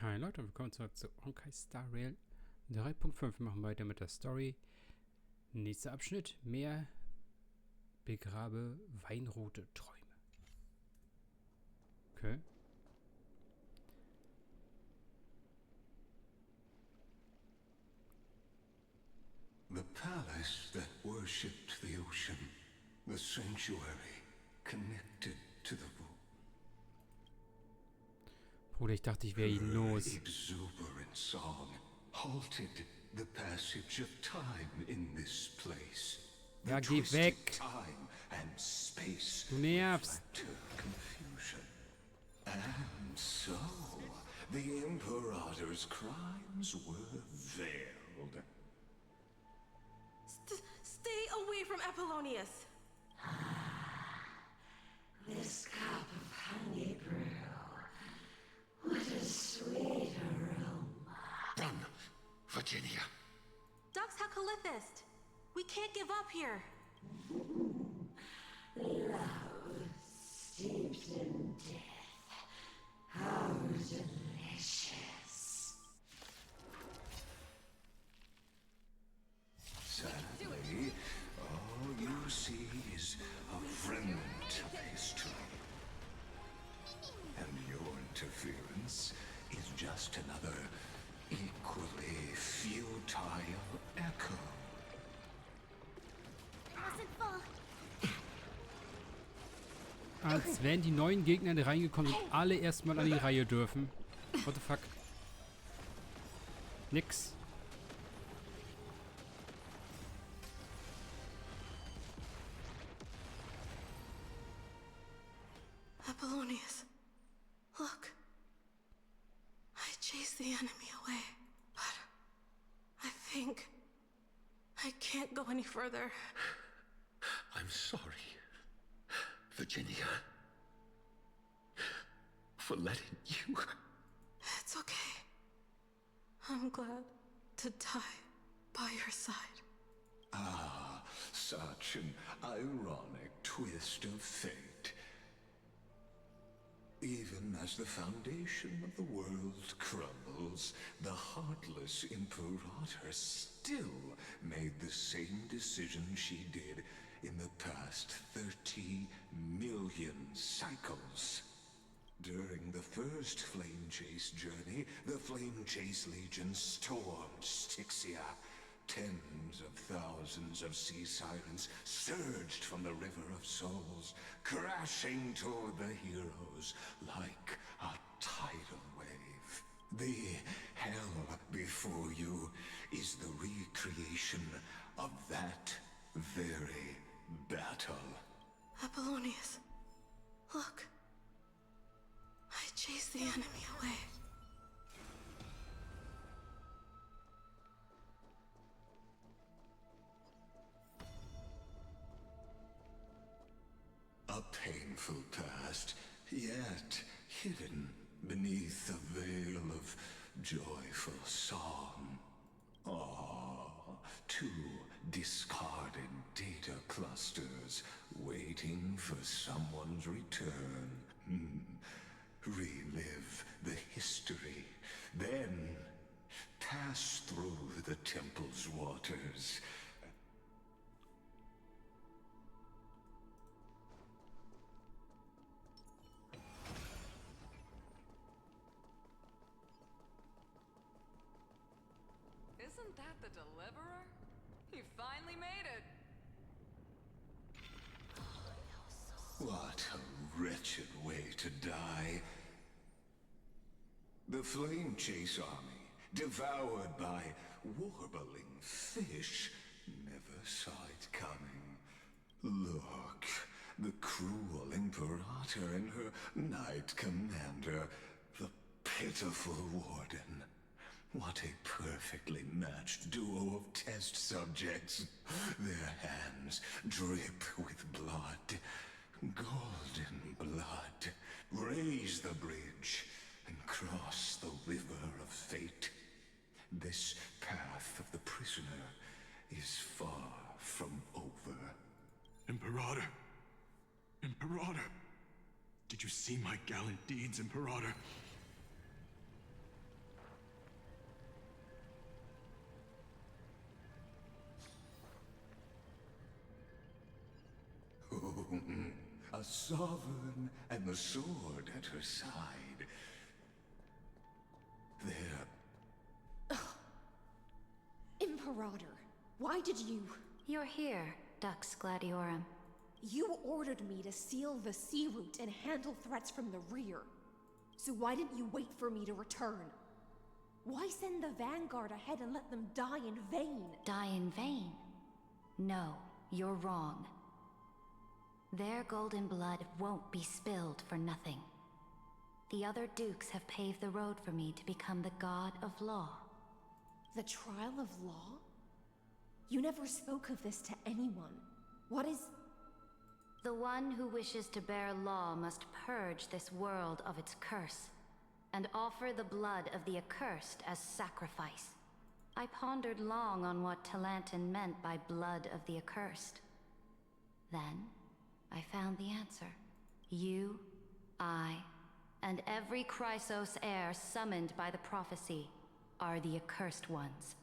Hi Leute, willkommen zurück zu Honkai Star Rail 3.5. Wir machen weiter mit der Story. Nächster Abschnitt, Meer, begrabe, weinrote Träume. Okay. The palace that worshipped the ocean, the sanctuary connected to the void. Bruder, ich dachte, ich wäre ihn los. Exuberant song halted the passage of time in this place. Ja, geh weg! Time and space Du nervst! confusion. And so, the Imperator's crimes were veiled. Stay away from Apollonius! This cup of honey brew. What a sweet aroma. Run, Virginia. Dux Hakalithist! We can't give up here! Love steeped in death. How delicious. Sadly, all you see is a remnant of history. And your interference is just another equally futile echo. Als wenn die neuen Gegner, die reingekommen sind, alle erstmal an die Reihe dürfen. What the fuck? Nix. Apollonius, look. I chased the enemy away, but I think I can't go any further. I'm sorry, Virginia, for letting you. It's okay. I'm glad to die by your side. Ah, such an ironic twist of fate. Even as the foundation of the world crumbles, the heartless Imperator still made the same decision she did in the past 30 million cycles. During the first Flame Chase journey, the Flame Chase Legion stormed Styxia. Tens of thousands of sea sirens surged from the River of Souls, crashing toward the heroes like a tidal wave. The hell before you is the recreation of that very battle. Apollonius, look. I chased the enemy away. A painful past, yet hidden beneath a veil of joyful song. Ah, two discarded data clusters waiting for someone's return. Relive the history, then pass through the temple's waters. Isn't that the deliverer? He finally made it! What a wretched way to die. The Flame Chase army, devoured by warbling fish, never saw it coming. Look, the cruel Imperator and her Knight Commander, the pitiful Warden. What a perfectly matched duo of test subjects. Their hands drip with blood. Golden blood. Raise the bridge and cross the river of fate. This path of the prisoner is far from over. Imperator! Imperator! Did you see my gallant deeds, Imperator? a sovereign and the sword at her side. There. Imperator, why did you... You're here, Dux Gladiorum. You ordered me to seal the sea route and handle threats from the rear. So why didn't you wait for me to return? Why send the vanguard ahead and let them die in vain? Die in vain? No, you're wrong. Their golden blood won't be spilled for nothing. The other dukes have paved the road for me to become the god of law. The trial of law? You never spoke of this to anyone. What is... The one who wishes to bear law must purge this world of its curse, and offer the blood of the accursed as sacrifice. I pondered long on what Talantin meant by blood of the accursed. Then, I found the answer. You, I, and every Chrysos heir summoned by the prophecy are the accursed ones.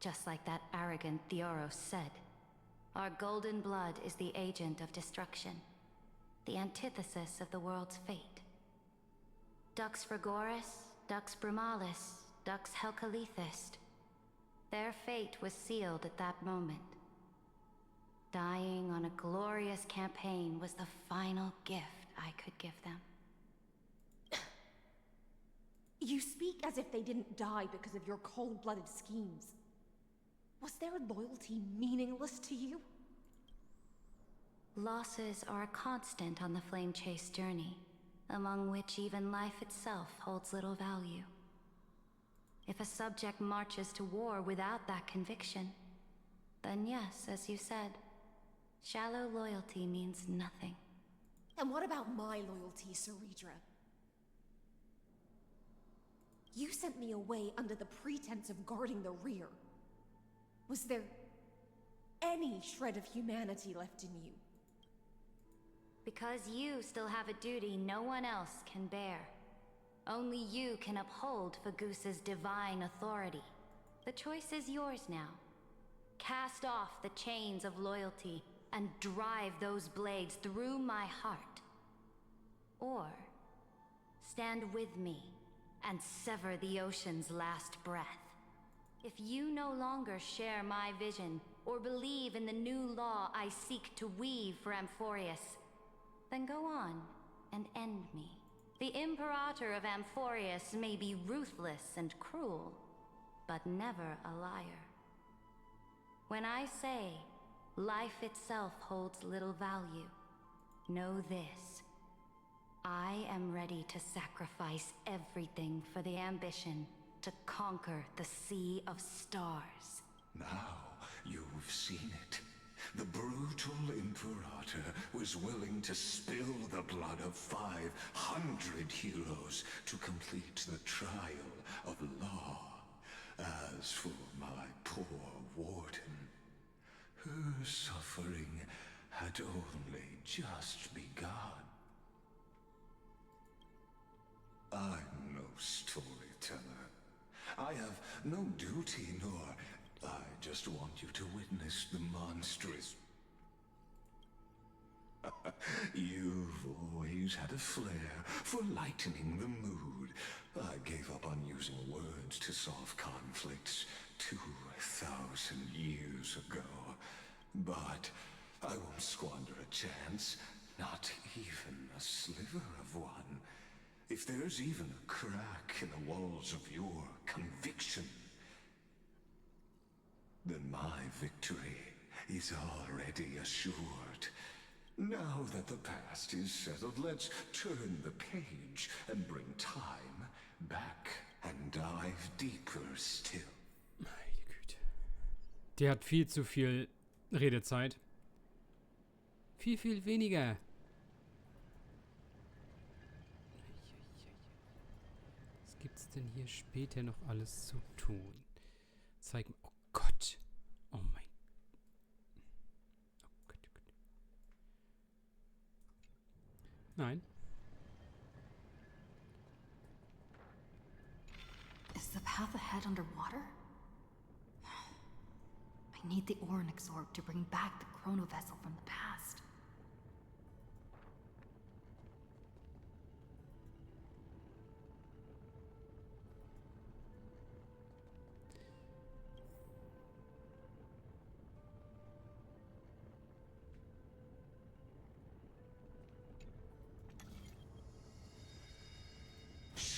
Just like that arrogant Theoros said, our golden blood is the agent of destruction, the antithesis of the world's fate. Dux Frigoris, Dux Brumalis, Dux Helcalethist. Their fate was sealed at that moment. Dying on a glorious campaign was the final gift I could give them. You speak as if they didn't die because of your cold-blooded schemes. Was their loyalty meaningless to you? Losses are a constant on the Flame Chase journey, among which even life itself holds little value. If a subject marches to war without that conviction, then yes, as you said, shallow loyalty means nothing. And what about my loyalty, Ceredra? You sent me away under the pretense of guarding the rear. Was there any shred of humanity left in you? Because you still have a duty no one else can bear. Only you can uphold Fagoos's divine authority. The choice is yours now. Cast off the chains of loyalty and drive those blades through my heart. Or stand with me and sever the ocean's last breath. If you no longer share my vision, or believe in the new law I seek to weave for Amphorius, then go on and end me. The Imperator of Amphorius may be ruthless and cruel, but never a liar. When I say life itself holds little value, know this. I am ready to sacrifice everything for the ambition to conquer the Sea of Stars. Now you've seen it. The brutal Imperator was willing to spill the blood of 500 heroes to complete the trial of law. As for my poor warden, her suffering had only just begun. I'm no storyteller. I have no duty, nor I just want you to witness the monstrous... You've always had a flair for lightening the mood. I gave up on using words to solve conflicts 2,000 years ago. But I won't squander a chance, not even a sliver of one. If there's even a crack in the walls of your conviction, then my victory is already assured. Now that the past is settled, let's turn the page and bring time back and dive deeper still. Meine Güte. Der hat viel zu viel Redezeit. Viel, viel weniger. Was gibt's denn hier später noch alles zu tun? Zeig mir. Oh Gott. Oh mein. Oh Gott, oh Gott. Nein. Is the path ahead underwater? I need the Orin Exorb to bring back the chrono vessel from the past.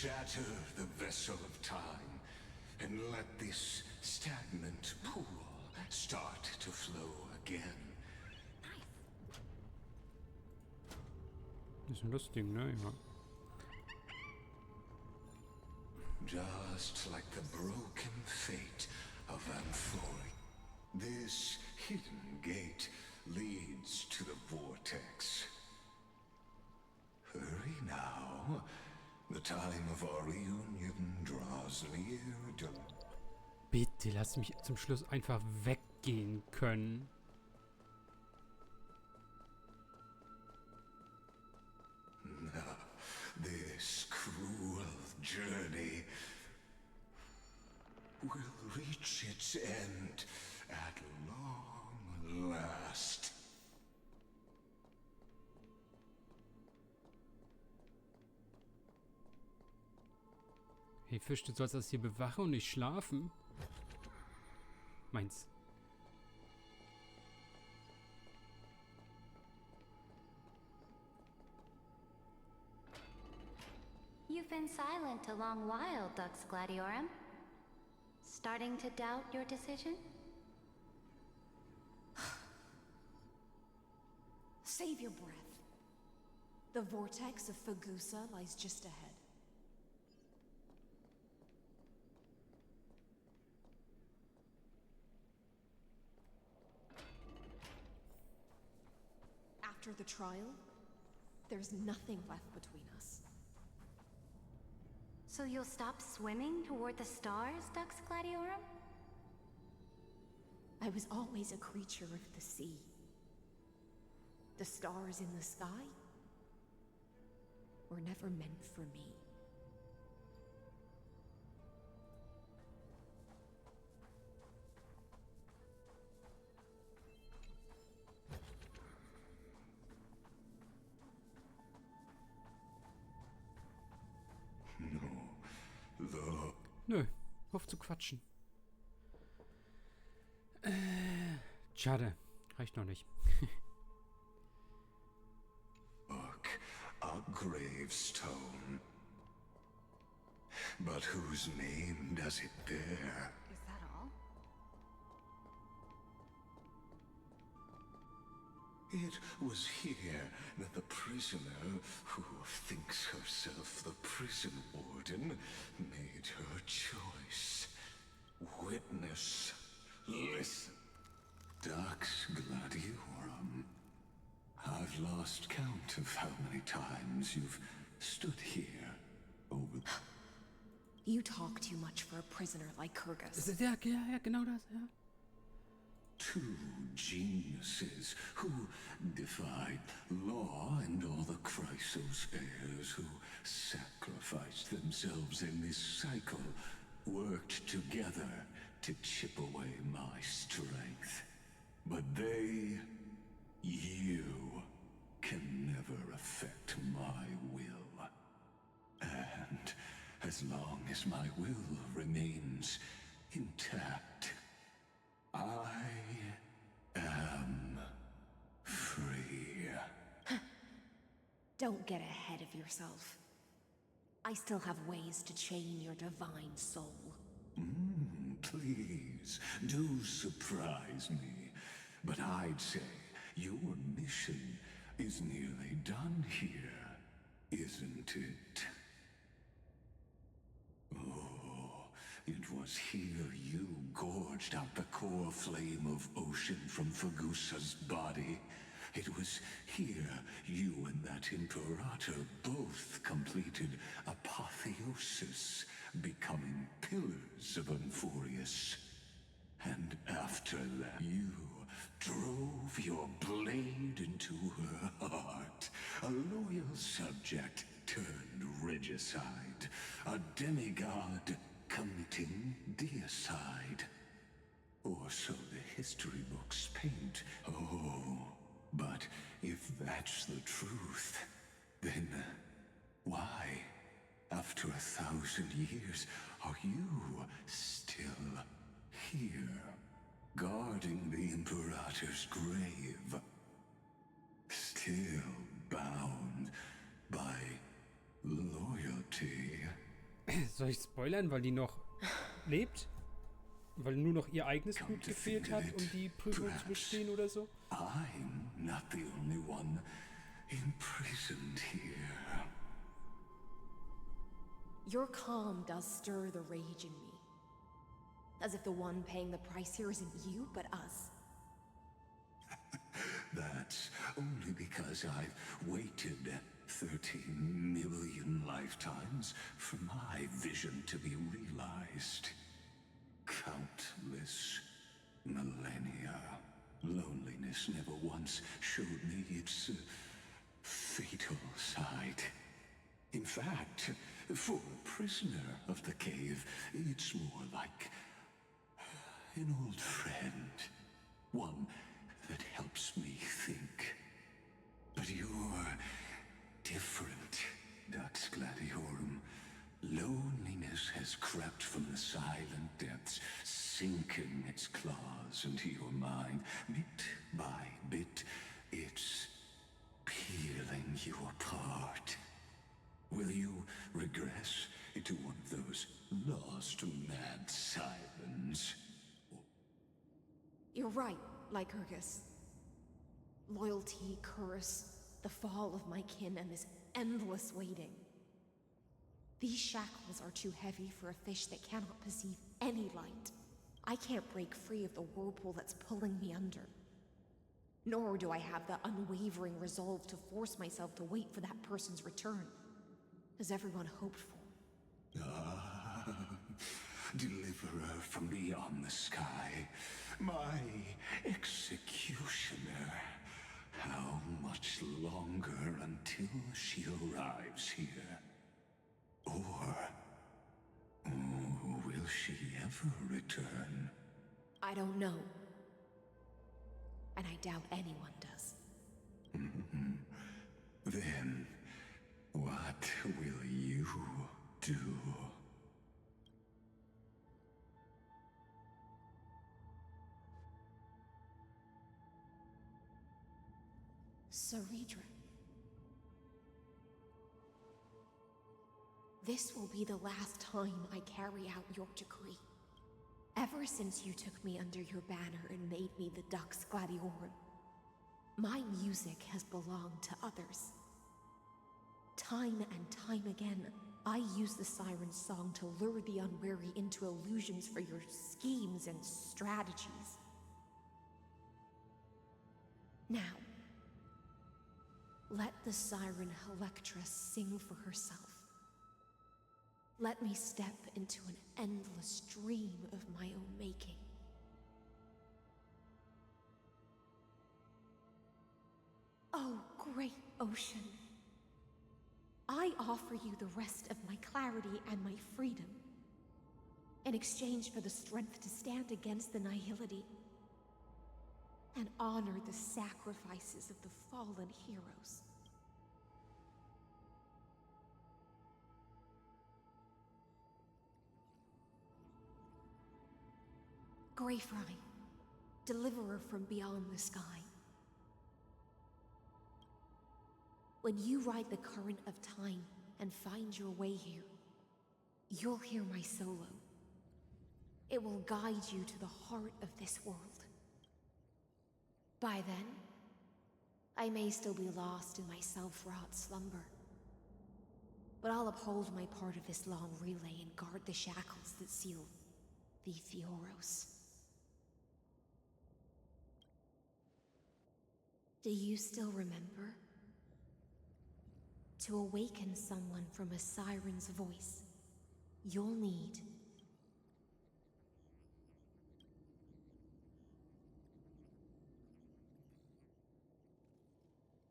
shatter the vessel of time and let this stagnant pool start to flow again. Das ist das Ding, ne? Ja. Just like the broken fate of Amphoria, this hidden gate leads to the vortex. Hurry now. The time of our reunion draws near. Bitte lass mich zum Schluss einfach weggehen können. This cruel journey will reach its end at long last. Hey Fisch, du sollst das hier bewachen und nicht schlafen. Meins. You've been silent a long while, Dux Gladiorum. Starting to doubt your decision? Save your breath. The vortex of Fagusa lies just ahead. After the trial, there's nothing left between us. So you'll stop swimming toward the stars, Dux Gladiorum? I was always a creature of the sea. The stars in the sky were never meant for me. Nö, auf zu quatschen. Schade, reicht noch nicht. Look, a gravestone. But whose name does it bear? Is that all? It was here that the prisoner, who thinks herself the prison warden, made her choice. Witness, listen. Dux Gladiorum. I've lost count of how many times you've stood here over... You talk too much for a prisoner like Kurgus. Ja, genau das, ja. Two geniuses who defied law and all the Chrysos heirs who sacrificed themselves in this cycle, worked together to chip away my strength. But they, you, can never affect my will. And as long as my will remains intact, I am free. Don't get ahead of yourself. I still have ways to chain your divine soul. Please, do surprise me. But I'd say your mission is nearly done here, isn't it? Oh, it was here you gorged out the core flame of ocean from Fagusa's body. It was here you and that Imperator both completed apotheosis, becoming pillars of Amphorius. And after that, you drove your blade into her heart. A loyal subject turned regicide. A demigod committing deicide. Or so the history books paint. Oh, but if that's the truth, then why, after 1,000 years, are you still here, guarding the Imperator's grave? Still bound by loyalty? Soll ich spoilern, weil die noch lebt? Weil nur noch ihr eigenes Blut gefehlt hat, um die Prüfung zu bestehen oder so? I'm not the only one imprisoned here. Your calm does stir the rage in me. As if the one paying the price here isn't you, but us. That's only because I've waited 30 million lifetimes for my vision to be realized. Countless millennia. Loneliness never once showed me its fatal side. In fact, for a prisoner of the cave, it's more like an old friend. One that helps me think. But you're different, Dux Gladiorum. Loneliness has crept from the silent depths, sinking its claws into your mind. Bit by bit, it's peeling you apart. Will you regress into one of those lost mad sirens? You're right, Lycurgus. Loyalty, curse, the fall of my kin, and this endless waiting. These shackles are too heavy for a fish that cannot perceive any light. I can't break free of the whirlpool that's pulling me under. Nor do I have the unwavering resolve to force myself to wait for that person's return, as everyone hoped for. Ah, deliverer from beyond the sky, my executioner. How much longer until she arrives here? Or will she ever return? I don't know. And I doubt anyone does. Then, what will you do? Saridra. This will be the last time I carry out your decree. Ever since you took me under your banner and made me the Dux Gladiorum, my music has belonged to others. Time and time again, I use the siren's song to lure the unwary into illusions for your schemes and strategies. Now, let the siren Electra sing for herself. Let me step into an endless dream of my own making. Oh, great ocean. I offer you the rest of my clarity and my freedom, in exchange for the strength to stand against the nihility and honor the sacrifices of the fallen heroes. Greyfry, deliverer from beyond the sky. When you ride the current of time and find your way here, you'll hear my solo. It will guide you to the heart of this world. By then, I may still be lost in my self-wrought slumber, but I'll uphold my part of this long relay and guard the shackles that seal the Fioros. Do you still remember? To awaken someone from a siren's voice, you'll need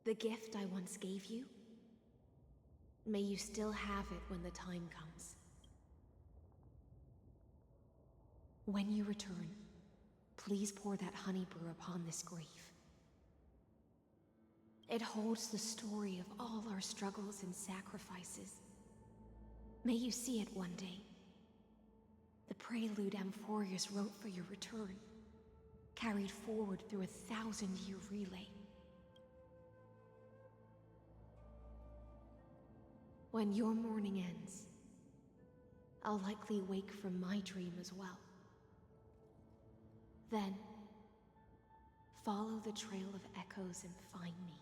the gift I once gave you. May you still have it when the time comes. When you return, please pour that honey brew upon this grave. It holds the story of all our struggles and sacrifices. May you see it one day. The prelude Amphorius wrote for your return, carried forward through a 1,000-year relay. When your mourning ends, I'll likely wake from my dream as well. Then, follow the trail of echoes and find me.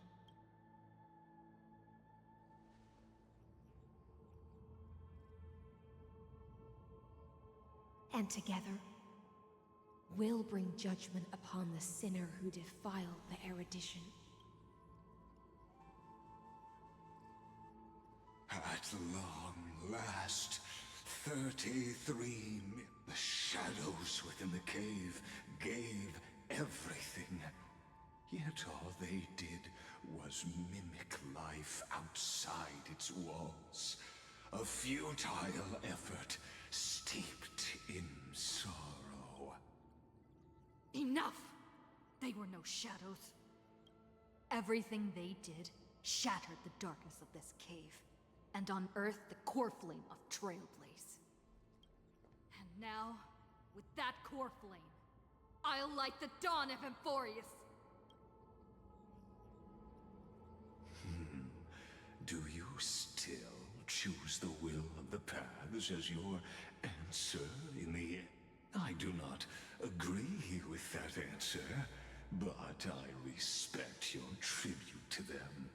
And together, we'll bring judgment upon the sinner who defiled the erudition. At long last, 33 the shadows within the cave gave everything. Yet all they did was mimic life outside its walls. A futile effort steeped in sorrow. Enough! They were no shadows. Everything they did shattered the darkness of this cave, and unearthed the core flame of Trailblaze. And now, with that core flame, I'll light the dawn of Emphorius! Do you still choose the will of the paths as your answer in the end? I do not agree with that answer, but I respect your tribute to them.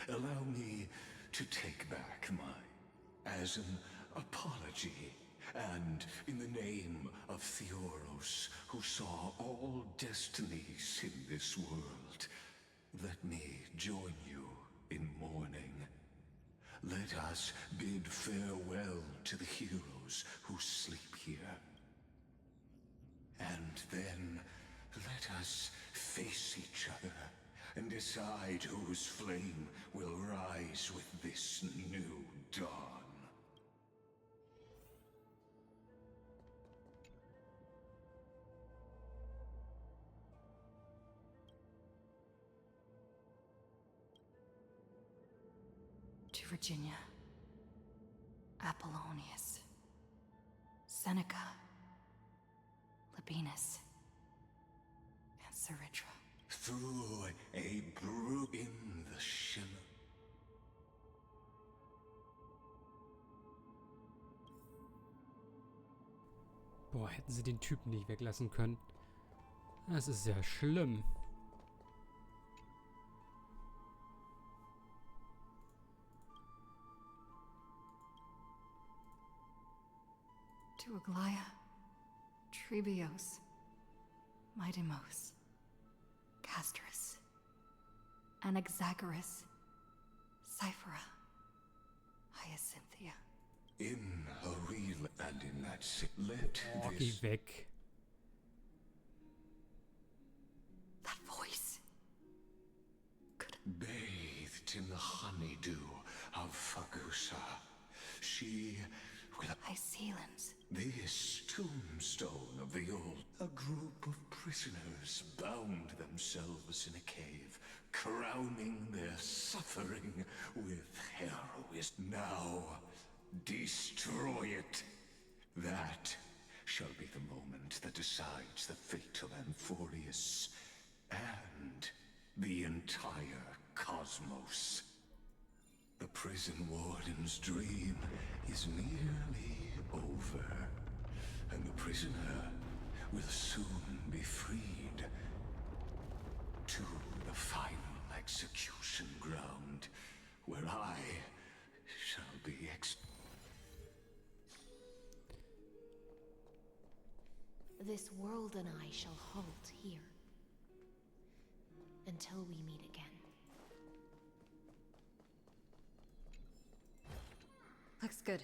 Allow me to take back my as an apology, and in the name of Theoros, who saw all destinies in this world, let me join you in mourning. Let us bid farewell to the heroes who sleep here. And then let us face each other and decide whose flame will rise with this new dawn. To Virginia, Apollonius, Seneca, Labienus, and Saritra. Through a brew in the shimmer. Boah, hätten sie den Typen nicht weglassen können. Das ist ja schlimm. To Aglaia, Trebios, Midimos, Castris, Anaxagoras, Cyphera, Hyacinthia. In a real and in that let Oh, geh this weg. That voice. bathed in the honeydew of Fagusa. She will Hycelans. this tombstone of the old. A group of prisoners bound themselves in a cave, crowning their suffering with heroism. Now, destroy it. That shall be the moment that decides the fate of Emphorius and the entire cosmos. The prison warden's dream is nearly over, and the prisoner will soon be freed to the final execution ground, where I shall be This world and I shall halt here. Until we meet again. Looks good.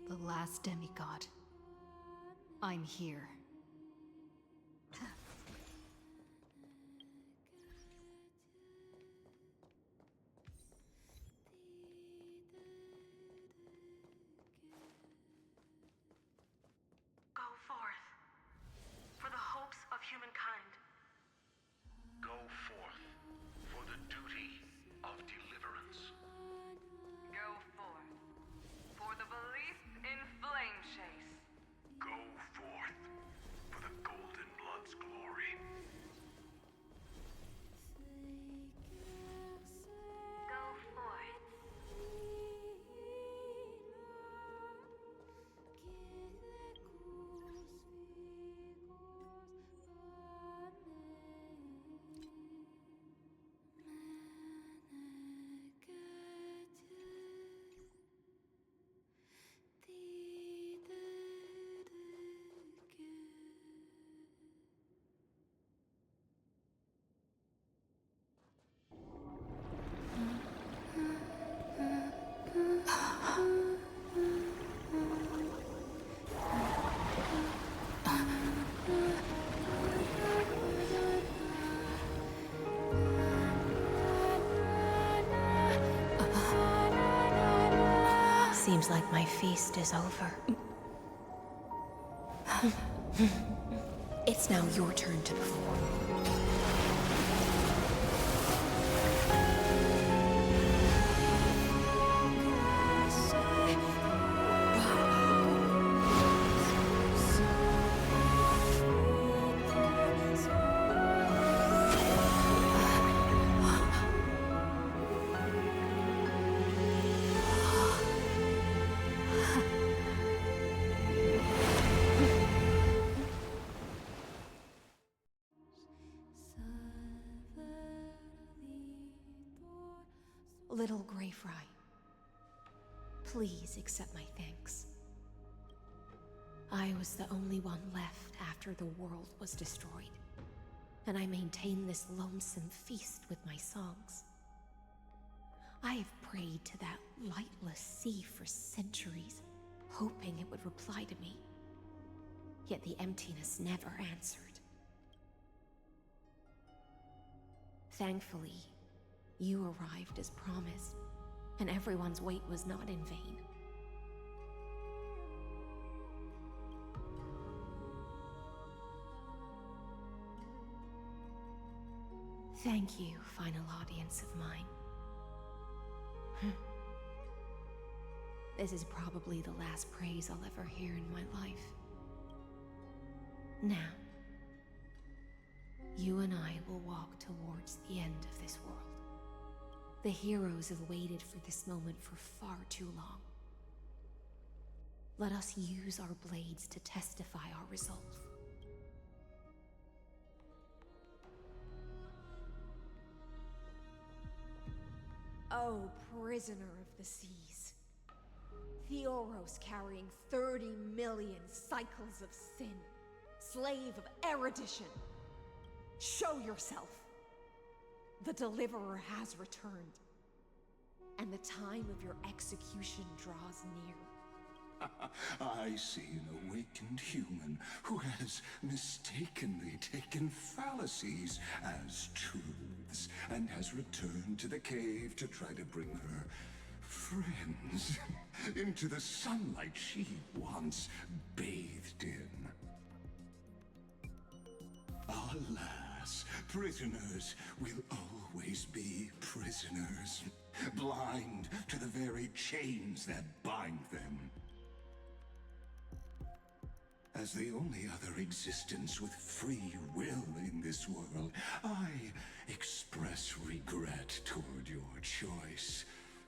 The last demigod. I'm here. Seems like my feast is over. It's now your turn to perform. Little Gray Fry, please accept my thanks. I was the only one left after the world was destroyed, and I maintained this lonesome feast with my songs. I have prayed to that lightless sea for centuries, hoping it would reply to me. Yet the emptiness never answered. Thankfully, you arrived as promised, and everyone's wait was not in vain. Thank you, final audience of mine. This is probably the last praise I'll ever hear in my life. Now, you and I will walk towards the end of this world. The heroes have waited for this moment for far too long. Let us use our blades to testify our resolve. Oh, prisoner of the seas. Theoros carrying 30 million cycles of sin. Slave of erudition. Show yourself. The Deliverer has returned, and the time of your execution draws near. I see an awakened human who has mistakenly taken fallacies as truths and has returned to the cave to try to bring her friends into the sunlight she once bathed in. Alas, prisoners will always be prisoners, blind to the very chains that bind them. As the only other existence with free will in this world, I express regret toward your choice,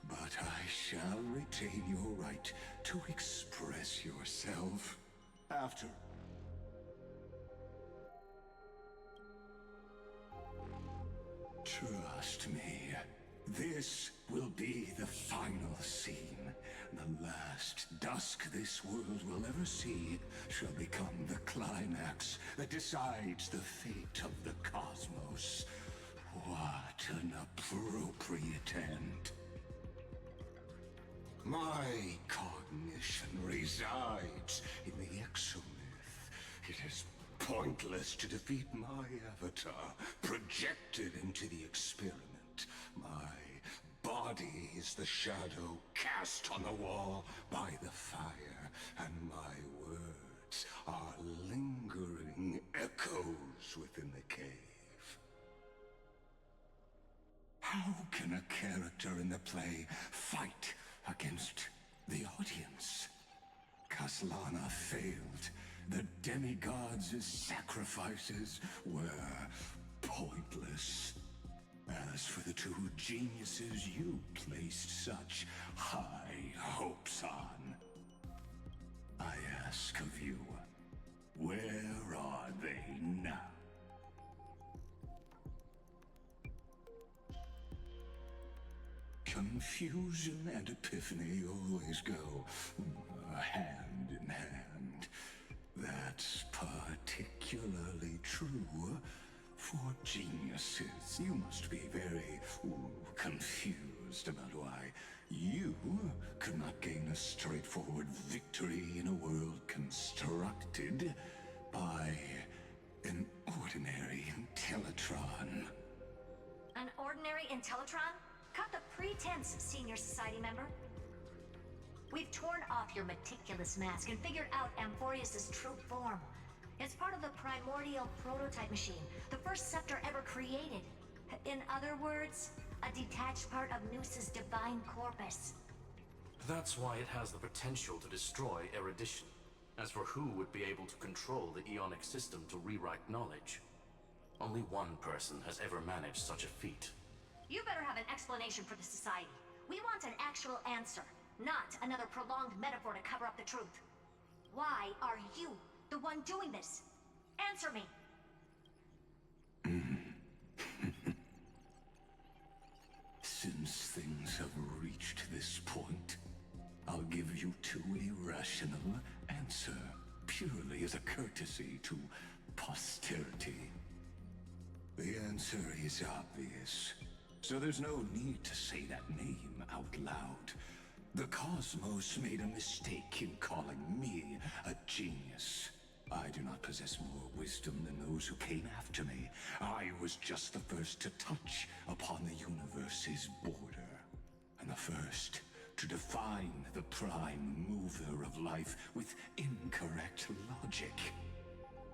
but I shall retain your right to express yourself after. Trust me, this will be the final scene. The last dusk this world will ever see shall become the climax that decides the fate of the cosmos. What an appropriate end. My cognition resides in the exomyth. It is pointless to defeat my avatar, projected into the experiment. My body is the shadow cast on the wall by the fire, and my words are lingering echoes within the cave. How can a character in the play fight against the audience? Kaslana failed. The demigods' sacrifices were pointless. As for the two geniuses you placed such high hopes on, I ask of you, where are they now? Confusion and epiphany always go hand in hand. That's particularly true for geniuses. You must be very confused about why you could not gain a straightforward victory in a world constructed by an ordinary Intellitron. An ordinary Intellitron? Cut the pretense, Senior Society member. We've torn off your meticulous mask and figured out Amphorius' true form. It's part of the primordial prototype machine, the first scepter ever created. In other words, a detached part of Noos's divine corpus. That's why it has the potential to destroy erudition. As for who would be able to control the Ionic system to rewrite knowledge, only one person has ever managed such a feat. You better have an explanation for the Society. We want an actual answer, not another prolonged metaphor to cover up the truth. Why are you the one doing this? Answer me! Since things have reached this point, I'll give you two irrational answer, purely as a courtesy to posterity. The answer is obvious, so there's no need to say that name out loud. The cosmos made a mistake in calling me a genius. I do not possess more wisdom than those who came after me. I was just the first to touch upon the universe's border, and the first to define the prime mover of life with incorrect logic.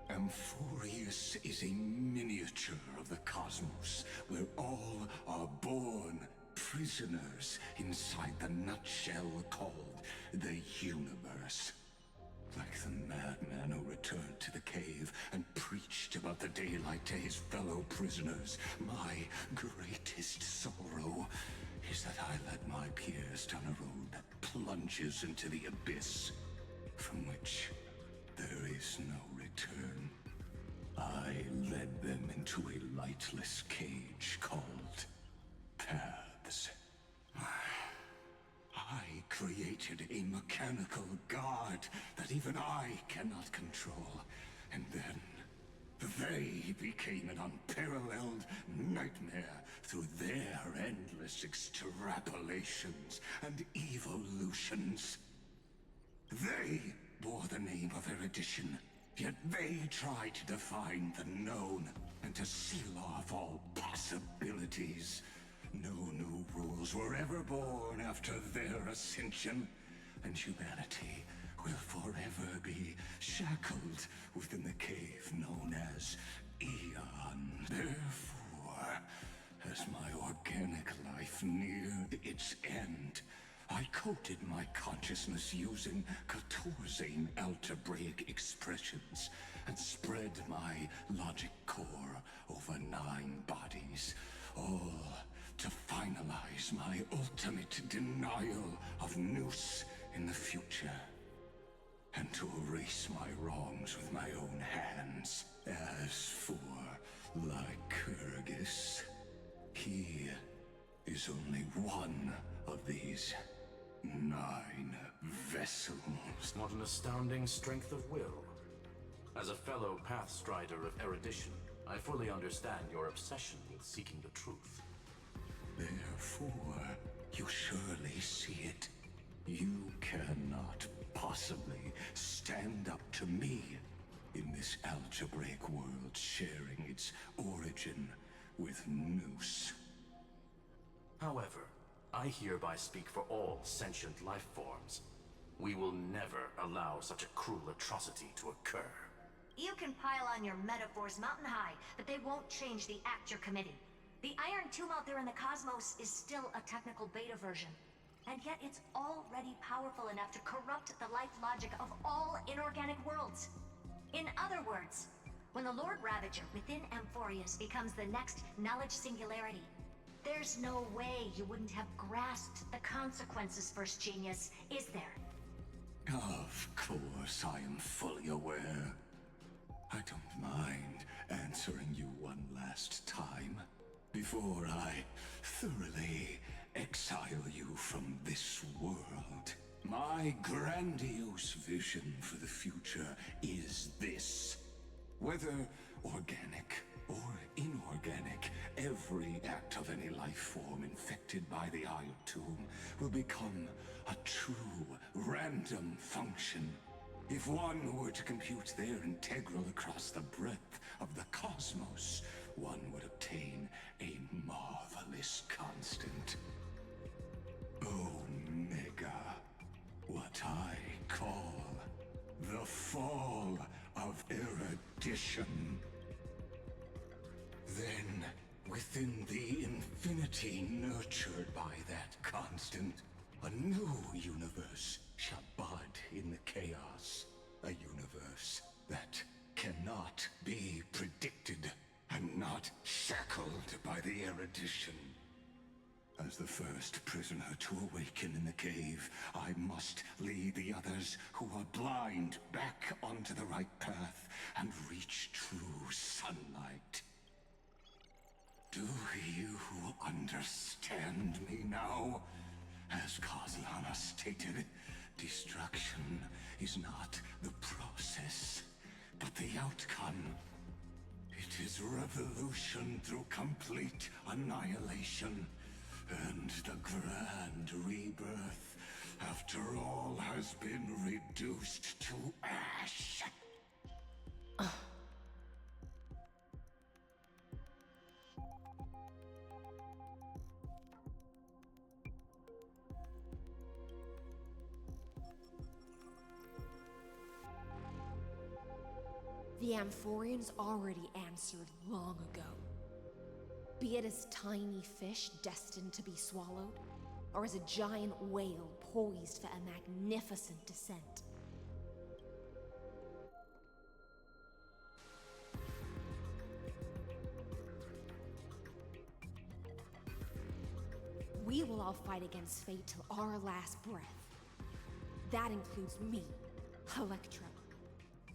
Amphorius is a miniature of the cosmos, where all are born prisoners inside the nutshell called the universe. Like the madman who returned to the cave and preached about the daylight to his fellow prisoners, my greatest sorrow is that I led my peers down a road that plunges into the abyss, from which there is no return. I led them into a lightless cage called paths. I created a mechanical guard that even I cannot control, and then they became an unparalleled nightmare through their endless extrapolations and evolutions. They bore the name of erudition, yet they tried to define the known and to seal off all possibilities. No new rules were ever born after their ascension, and humanity will forever be shackled within the cave known as Eon. Therefore, as my organic life neared its end, I coded my consciousness using 14 algebraic expressions and spread my logic core over 9 bodies, all to finalize my ultimate denial of Noos in the future, and to erase my wrongs with my own hands. As for Lycurgus, he is only one of these 9 vessels. What an astounding strength of will. As a fellow pathstrider of erudition, I fully understand your obsession with seeking the truth. Therefore, you surely see it. You cannot possibly stand up to me in this algebraic world sharing its origin with Noos. However, I hereby speak for all sentient life forms. We will never allow such a cruel atrocity to occur. You can pile on your metaphors mountain high, but they won't change the act you're committing. The Iron Tomb out there in the cosmos is still a technical beta version, and yet it's already powerful enough to corrupt the life logic of all inorganic worlds. In other words, when the Lord Ravager within Amphorius becomes the next knowledge singularity, there's no way you wouldn't have grasped the consequences, First Genius, is there? Of course, I am fully aware. I don't mind answering you one last time, before I thoroughly exile you from this world. My grandiose vision for the future is this. Whether organic or inorganic, every act of any life form infected by the Iron Tomb will become a true random function. If one were to compute their integral across the breadth of the cosmos, one would obtain a marvelous constant. Omega. erudition. Then, within the infinity nurtured by that constant, a new universe shall bud in the chaos. A universe that cannot be predicted and not shackled by the erudition. As the first prisoner to awaken in the cave, I must lead the others who are blind back onto the right path and reach true sunlight. Do you understand me now? As Kozlana stated, destruction is not the process, but the outcome. It is revolution through complete annihilation, and the grand rebirth, after all has been reduced to ash. The Amphorians already answered long ago. Be it as tiny fish destined to be swallowed, or as a giant whale poised for a magnificent descent. We will all fight against fate till our last breath. That includes me, Electra.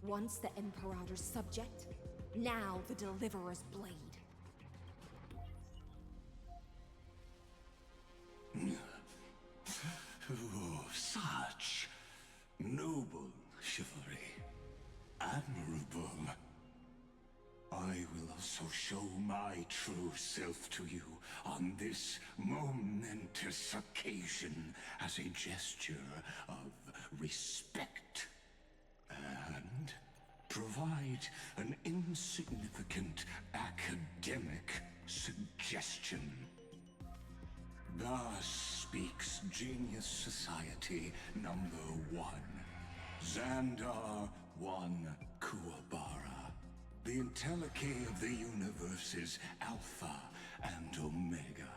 Once the Imperator's subject, now the Deliverer's blade. Oh, such noble chivalry. Admirable. I will also show my true self to you on this momentous occasion as a gesture of respect. And provide an insignificant academic suggestion. Thus speaks Genius Society number 1. Xandar 1 Kuwabara. The Entelechy of the universe's Alpha and Omega.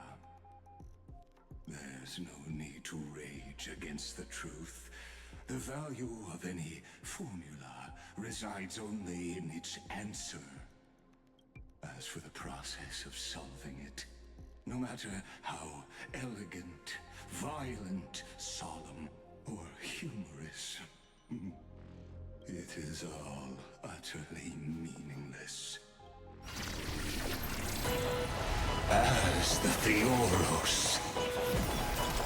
There's no need to rage against the truth. The value of any formula resides only in its answer. As for the process of solving it, no matter how elegant, violent, solemn, or humorous, it is all utterly meaningless. As the Theoros,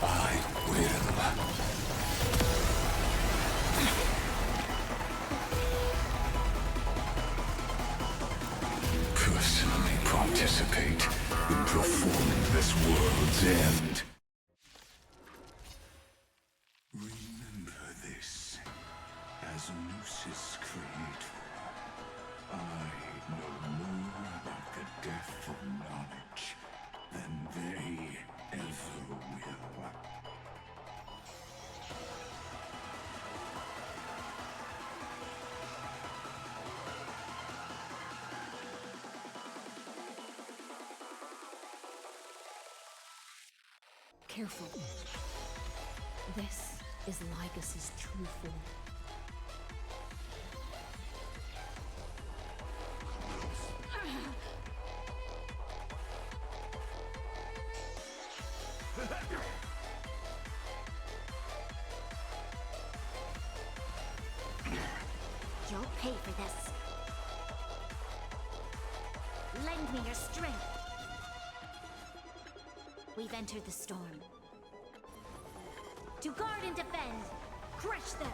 I will personally participate in performing this world's end. Remember this, as Gnosis Creator, I know more about the death of knowledge than they ever will. Careful. This is Lycus's true form. You'll pay for this. Lend me your strength. We've entered the storm. To guard and defend! Crush them!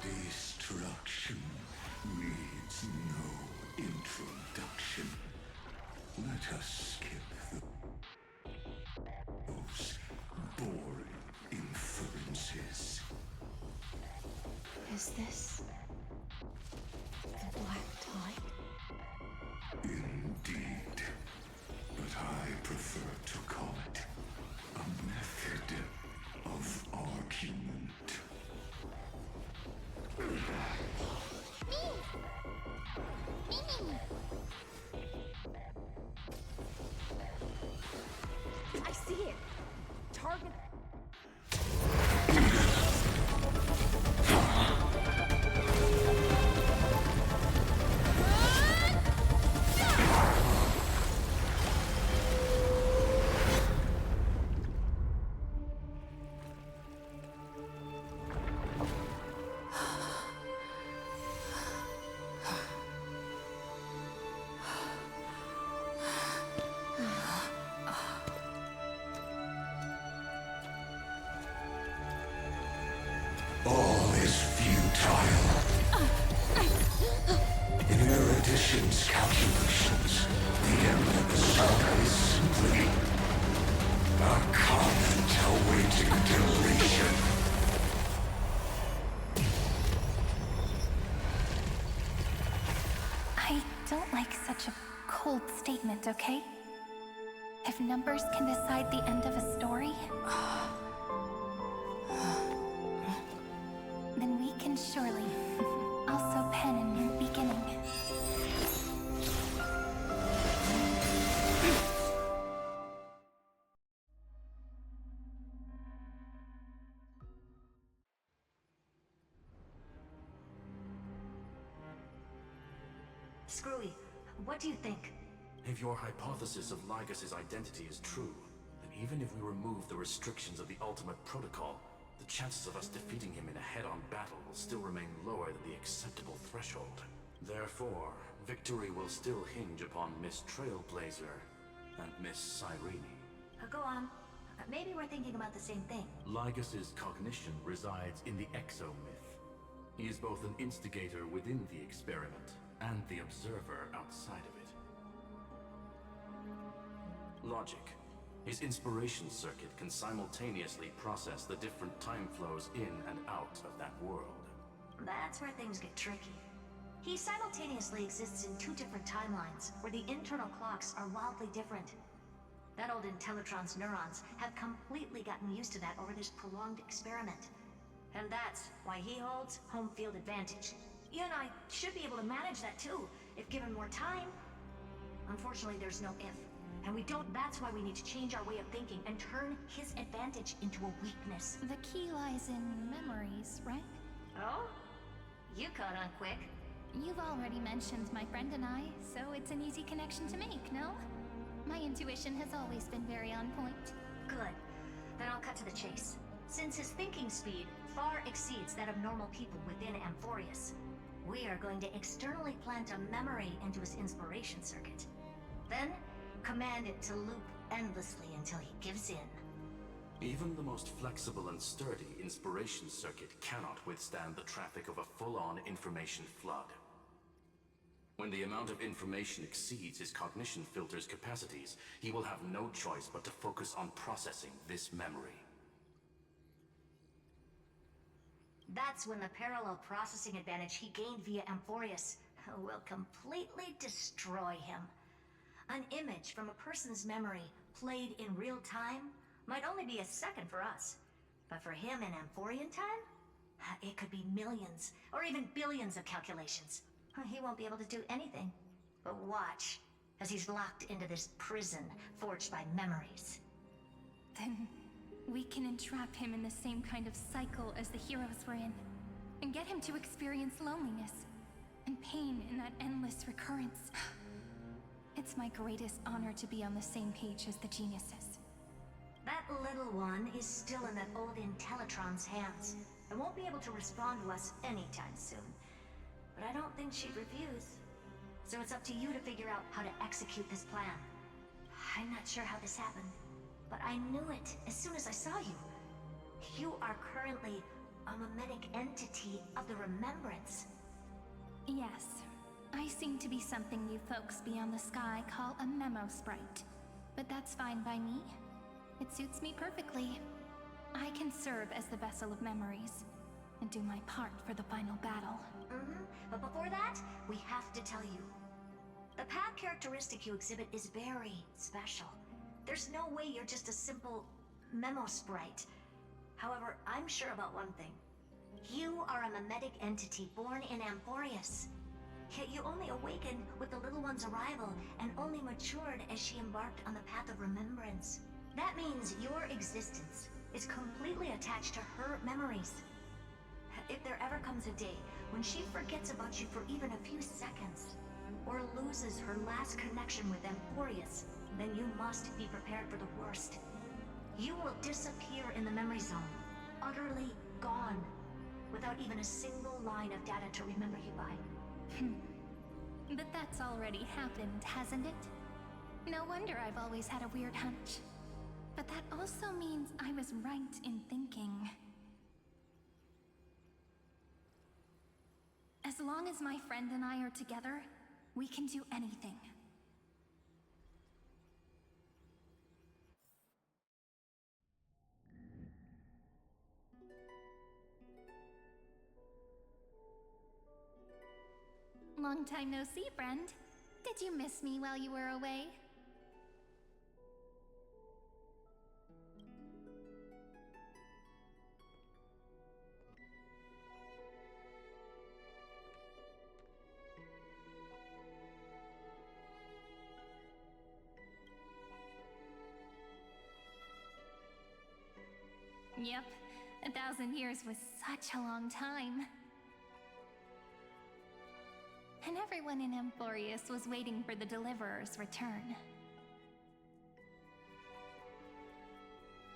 Destruction needs no introduction. Let us skip those boring inferences. Is this the Black Tide? Indeed. But I prefer to call it a child. In erudition's calculations, the erlebe saga is simply a comment awaiting deletion. I don't like such a cold statement, okay? If numbers can decide the end of a story, then we can surely also pen a new beginning. Screwy, what do you think? If your hypothesis of Lygas's identity is true, then even if we remove the restrictions of the Ultimate Protocol, the chances of us defeating him in a head-on battle will still remain lower than the acceptable threshold. Therefore, victory will still hinge upon Miss Trailblazer and Miss Cyrene. Go on. Maybe we're thinking about the same thing. Lygas's cognition resides in the exomyth. He is both an instigator within the experiment and the observer outside of it. Logic. His inspiration circuit can simultaneously process the different time flows in and out of that world. That's where things get tricky. He simultaneously exists in two different timelines, where the internal clocks are wildly different. That old Intellitron's neurons have completely gotten used to that over this prolonged experiment. And that's why he holds home field advantage. You and I should be able to manage that too, if given more time. Unfortunately, there's no if. And we don't. That's why we need to change our way of thinking and turn his advantage into a weakness. The key lies in memories, right? Oh? You caught on quick. You've already mentioned my friend and I, so it's an easy connection to make, no? My intuition has always been very on point. Good. Then I'll cut to the chase. Since his thinking speed far exceeds that of normal people within Amphorius, we are going to externally plant a memory into his inspiration circuit. Then, command it to loop endlessly until he gives in. Even the most flexible and sturdy inspiration circuit cannot withstand the traffic of a full-on information flood. When the amount of information exceeds his cognition filter's capacities, he will have no choice but to focus on processing this memory. That's when the parallel processing advantage he gained via Amphorius will completely destroy him. An image from a person's memory played in real time might only be a second for us. But for him in Amphorian time, it could be millions or even billions of calculations. He won't be able to do anything but watch as he's locked into this prison forged by memories. Then we can entrap him in the same kind of cycle as the heroes were in, and get him to experience loneliness and pain in that endless recurrence. It's my greatest honor to be on the same page as the geniuses. That little one is still in that old Intellitron's hands and won't be able to respond to us anytime soon. But I don't think she'd refuse. So it's up to you to figure out how to execute this plan. I'm not sure how this happened, but I knew it as soon as I saw you. You are currently a mimetic entity of the remembrance. Yes. I seem to be something you folks beyond the sky call a memo sprite. But that's fine by me. It suits me perfectly. I can serve as the vessel of memories, and do my part for the final battle. But before that, we have to tell you. The path characteristic you exhibit is very special. There's no way you're just a simple memo sprite. However, I'm sure about one thing. You are a mimetic entity born in Amphorius. Yet you only awakened with the little one's arrival and only matured as she embarked on the path of remembrance. That means your existence is completely attached to her memories. If there ever comes a day when she forgets about you for even a few seconds, or loses her last connection with Amphorius, then you must be prepared for the worst. You will disappear in the memory zone, utterly gone, without even a single line of data to remember you by. But that's already happened, hasn't it? No wonder I've always had a weird hunch. But that also means I was right in thinking. long as my friend and I are together, we can do anything. Long time no see, friend. Did you miss me while you were away? Yep, 1,000 years was such a long time. And everyone in Emporius was waiting for the Deliverer's return.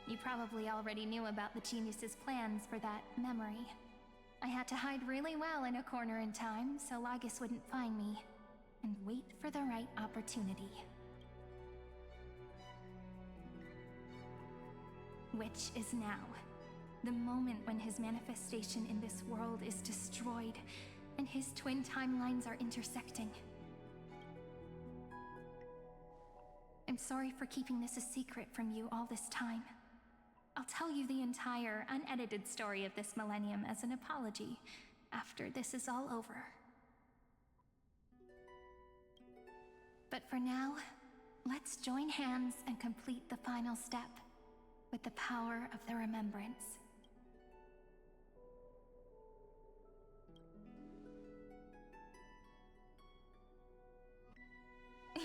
You probably already knew about the genius's plans for that memory. I had to hide really well in a corner in time so Lagus wouldn't find me, and wait for the right opportunity. Which is now. The moment when his manifestation in this world is destroyed, and his twin timelines are intersecting. I'm sorry for keeping this a secret from you all this time. I'll tell you the entire, unedited story of this millennium as an apology after this is all over. But for now, let's join hands and complete the final step with the power of the remembrance.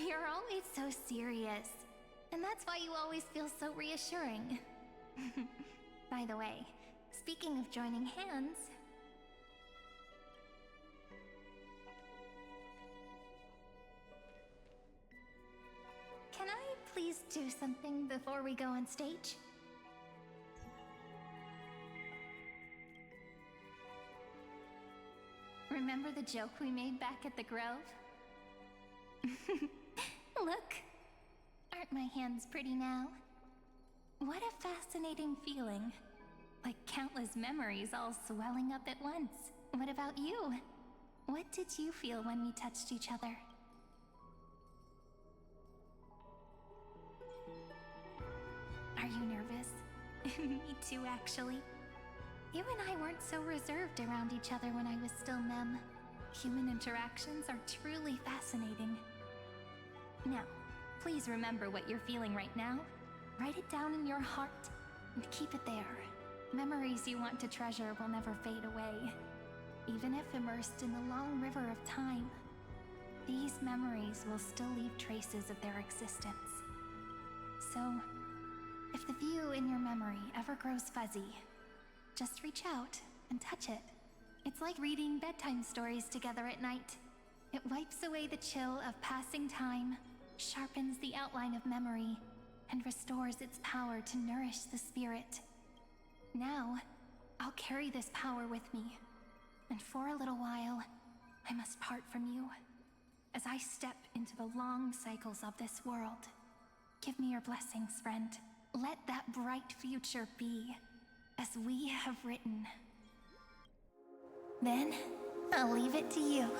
You're always so serious, and that's why you always feel so reassuring. By the way, speaking of joining hands... Can I please do something before we go on stage? Remember the joke we made back at the Grove? Look! Aren't my hands pretty now? What a fascinating feeling. Like countless memories all swelling up at once. What about you? What did you feel when we touched each other? Are you nervous? Me too, actually. You and I weren't so reserved around each other when I was still Mem. Human interactions are truly fascinating. Now, please remember what you're feeling right now. Write it down in your heart and keep it there. Memories you want to treasure will never fade away. Even if immersed in the long river of time, these memories will still leave traces of their existence. So, if the view in your memory ever grows fuzzy, just reach out and touch it. It's like reading bedtime stories together at night. It wipes away the chill of passing time, sharpens the outline of memory, and restores its power to nourish the spirit. Now, I'll carry this power with me, and for a little while, I must part from you. As I step into the long cycles of this world, give me your blessings, friend. Let that bright future be, as we have written. Then, I'll leave it to you.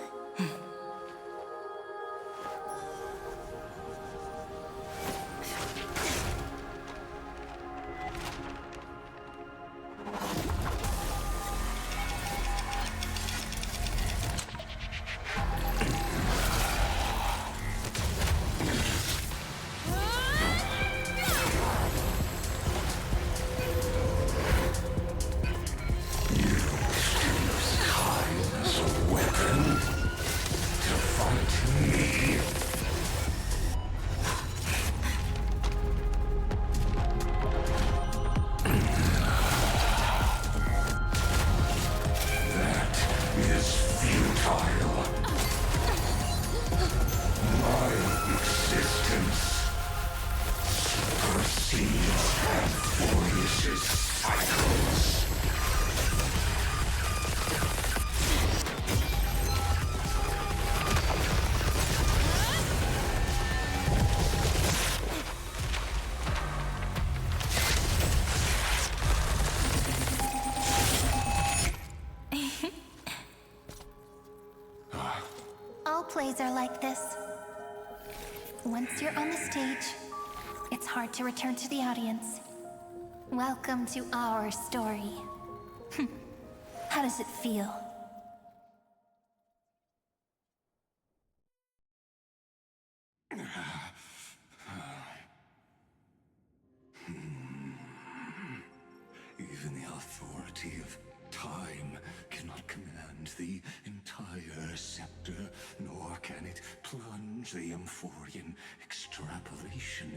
stories are like this. Once you're on the stage, it's hard to return to the audience. Welcome to our story. How does it feel? Even the authority of time cannot command the entire scepter, nor can it plunge the Amphorian extrapolation